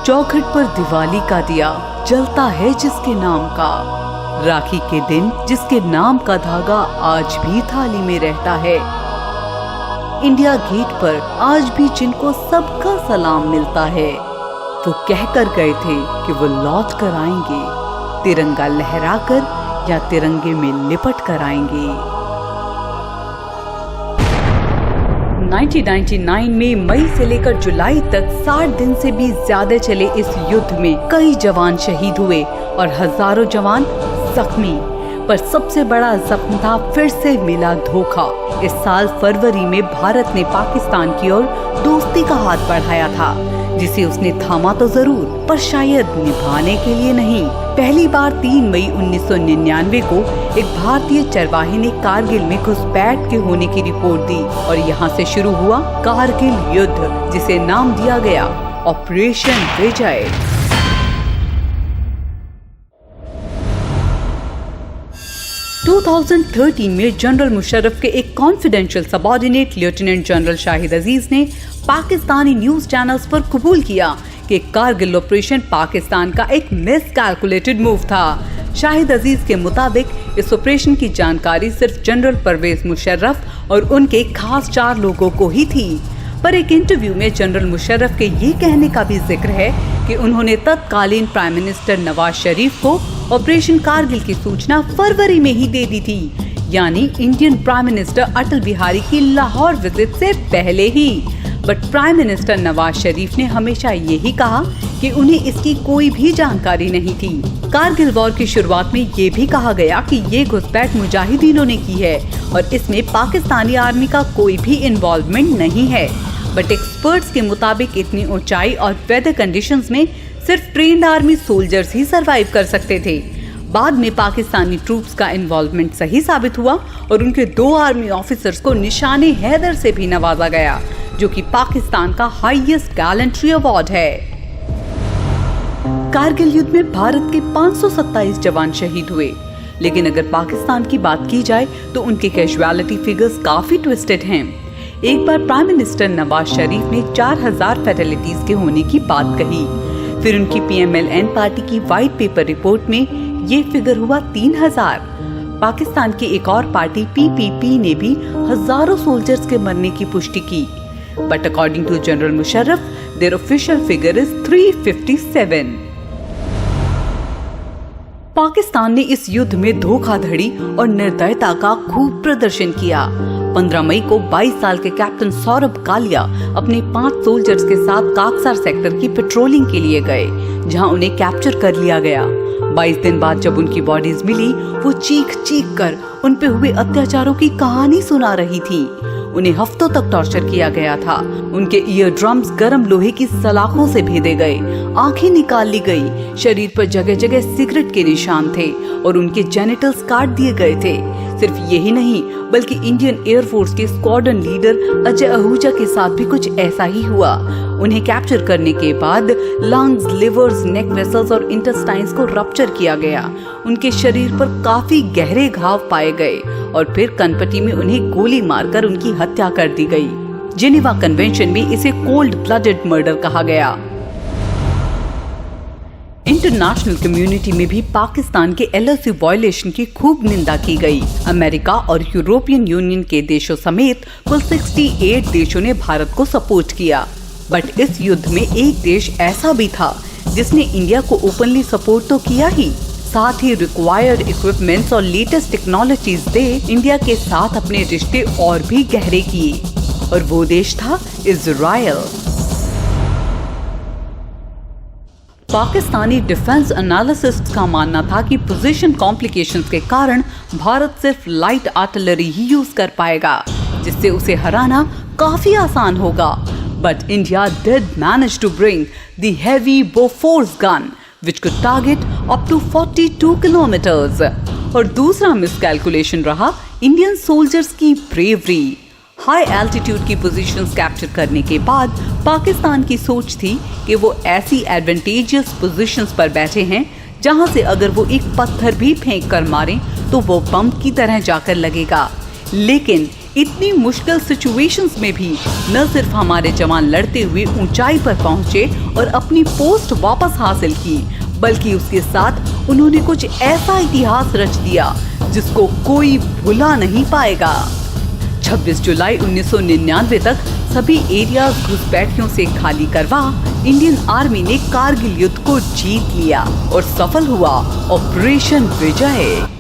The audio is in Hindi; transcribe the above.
चौखट पर दिवाली का दिया जलता है जिसके नाम का, राखी के दिन जिसके नाम का धागा आज भी थाली में रहता है। इंडिया गेट पर आज भी जिनको सबका सलाम मिलता है, वो कहकर गए थे कि वो लौट कर आएंगे, तिरंगा लहराकर या तिरंगे में लिपट कर आएंगे। 1999 में मई से लेकर जुलाई तक 60 दिन से भी ज्यादा चले इस युद्ध में कई जवान शहीद हुए और हजारों जवान जख्मी। पर सबसे बड़ा जख्म था फिर से मिला धोखा। इस साल फरवरी में भारत ने पाकिस्तान की ओर दोस्ती का हाथ बढ़ाया था, जिसे उसने थामा तो जरूर, पर शायद निभाने के लिए नहीं। पहली बार 3 मई 1999 को एक भारतीय चरवाहे ने कारगिल में घुसपैठ के होने की रिपोर्ट दी और यहाँ से शुरू हुआ कारगिल युद्ध, जिसे नाम दिया गया ऑपरेशन विजय। - 2013 में जनरल मुशर्रफ के एक confidential subordinate lieutenant general Shahid Aziz ने पाकिस्तानी न्यूज चैनल्स पर कबूल किया कि कारगिल ऑपरेशन पाकिस्तान का एक मिसकैलकुलेटेड मूव था। शाहिद अजीज के मुताबिक इस ऑपरेशन की जानकारी सिर्फ जनरल परवेज मुशर्रफ और उनके खास 4 लोगों को ही थी। पर एक इंटरव्यू में जनरल मुशर्रफ के ये कहने का भी जिक्र है कि उन्होंने तत्कालीन प्राइम मिनिस्टर नवाज शरीफ को ऑपरेशन कारगिल की सूचना फरवरी में ही दे दी थी, यानी Indian prime minister Atal Bihari की लाहौर विजिट से पहले ही। But prime minister Nawaz Sharif ने हमेशा यही कहा कि उन्हें इसकी कोई भी जानकारी नहीं थी। कारगिल वॉर की शुरुआत में ये भी कहा गया कि ये घुसपैठ मुजाहिदीनों ने की है और इसमें पाकिस्तानी आर्मी का कोई भी इन्वॉल्वमेंट नहीं है। बट एक्सपर्ट्स के मुताबिक इतनी ऊंचाई और वेदर कंडीशंस में सिर्फ ट्रेन्ड आर्मी सोल्जर्स ही सरवाइव कर सकते थे। बाद में पाकिस्तानी ट्रूप्स का इन्वॉल्वमेंट सही साबित हुआ और उनके 2 आर्मी ऑफिसर्स को निशाने हैदर से भी नवाजा गया, जो कि पाकिस्तान का हाईएस्ट गैलेंट्री अवार्ड है। कारगिल युद्ध में भारत के 527 जवान शहीद हुए, लेकिन अगर पाकिस्तान की बात की जाए तो उनके कैजुअलिटी फिगर्स काफी ट्विस्टेड हैं। एक बार प्राइम मिनिस्टर नवाज शरीफ ने 4000 फैटेलिटीज के होने की बात कही, फिर उनकी PMLN पार्टी की व्हाइट पेपर रिपोर्ट में ये फिगर हुआ 3000। पाकिस्तान की एक और पार्टी PPP ने भी हजारों सोल्जर्स के मरने की पुष्टि की, but according to General Musharraf their official figure is 357। Pakistan ने इस युद्ध में धोखाधड़ी और निर्दयता का खूब प्रदर्शन किया। 15 मई को 22 साल के कैप्टन सौरभ कालिया अपने 5 सोल्जर्स के साथ काकसार सेक्टर की पेट्रोलिंग के लिए गए, जहां उन्हें कैप्चर कर लिया गया। 22 दिन बाद जब उनकी बॉडीज मिली, वो चीख चीख कर उन पे हुए अत्याचारों की कहानी सुना रही थी। उन्हें हफ्तों तक टॉर्चर किया गया था। उनके ईयर ड्रम्स गर्म लोहे की सलाखों से भेदे गए, आंखें निकाल ली गई, शरीर पर जगह जगह सिगरेट के निशान थे और उनके जेनिटल्स काट दिए गए थे। सिर्फ यही नहीं, बल्कि इंडियन एयरफोर्स के स्क्वाड्रन लीडर अजय आहूजा के साथ भी कुछ ऐसा ही हुआ। उन्हें कैप्चर करने के बाद लंग्स, लिवर्स, नेक वेसल्स और इंटेस्टाइन्स को रप्चर किया गया। उनके शरीर पर काफी गहरे घाव पाए गए और फिर कनपटी में उन्हें गोली मारकर उनकी हत्या कर दी गई। जेनेवा कन्वेंशन में इसे कोल्ड ब्लडेड मर्डर कहा गया। इंटरनेशनल कम्युनिटी में भी पाकिस्तान के LOC वायलेशन की खूब निंदा की गई। अमेरिका और यूरोपियन यूनियन के देशों समेत कुल 68 देशों ने भारत को सपोर्ट किया। बट इस युद्ध में एक देश ऐसा भी था जिसने इंडिया को ओपनली सपोर्ट तो किया ही, साथ ही रिक्वायर्ड इक्विपमेंट्स और लेटेस्ट टेक्नोलॉजीज दे इंडिया के साथ अपने रिश्ते और भी गहरे किए, और वो देश था इजराइल। पाकिस्तानी डिफेंस एनालिसिस्ट्स का मानना था कि पोजीशन कॉम्प्लिकेशंस के कारण भारत सिर्फ लाइट आर्टिलरी ही यूज कर पाएगा, जिससे उसे हराना काफी आसान होगा। But India did manage to bring the heavy Bofors gun, which could target up to 42 kilometers. और दूसरा मिसकैलकुलेशन रहा इंडियन सोल्जर्स की ब्रेवरी। हाई एल्टीट्यूड की पोजीशंस कैप्चर करने के बाद पाकिस्तान की सोच थी कि वो ऐसी एडवांटेजियस पोजीशंस पर बैठे हैं जहां से अगर वो एक पत्थर भी फेंक कर मारें तो वो बम की तरह जाकर लगेगा। लेकिन इतनी मुश्किल सिचुएशंस में भी न सिर्फ हमारे जवान लड़ते हुए ऊंचाई पर पहुंचे और अपनी पोस्ट वापस हासिल की, बल्कि उसके साथ उन्होंने कुछ ऐसा इतिहास रच दिया जिसको कोई भुला नहीं पाएगा। 26 जुलाई 1999 तक सभी एरियाज घुसपैठियों से खाली करवा इंडियन आर्मी ने कारगिल युद्ध को जीत लिया और सफल हुआ ऑपरेशन विजय।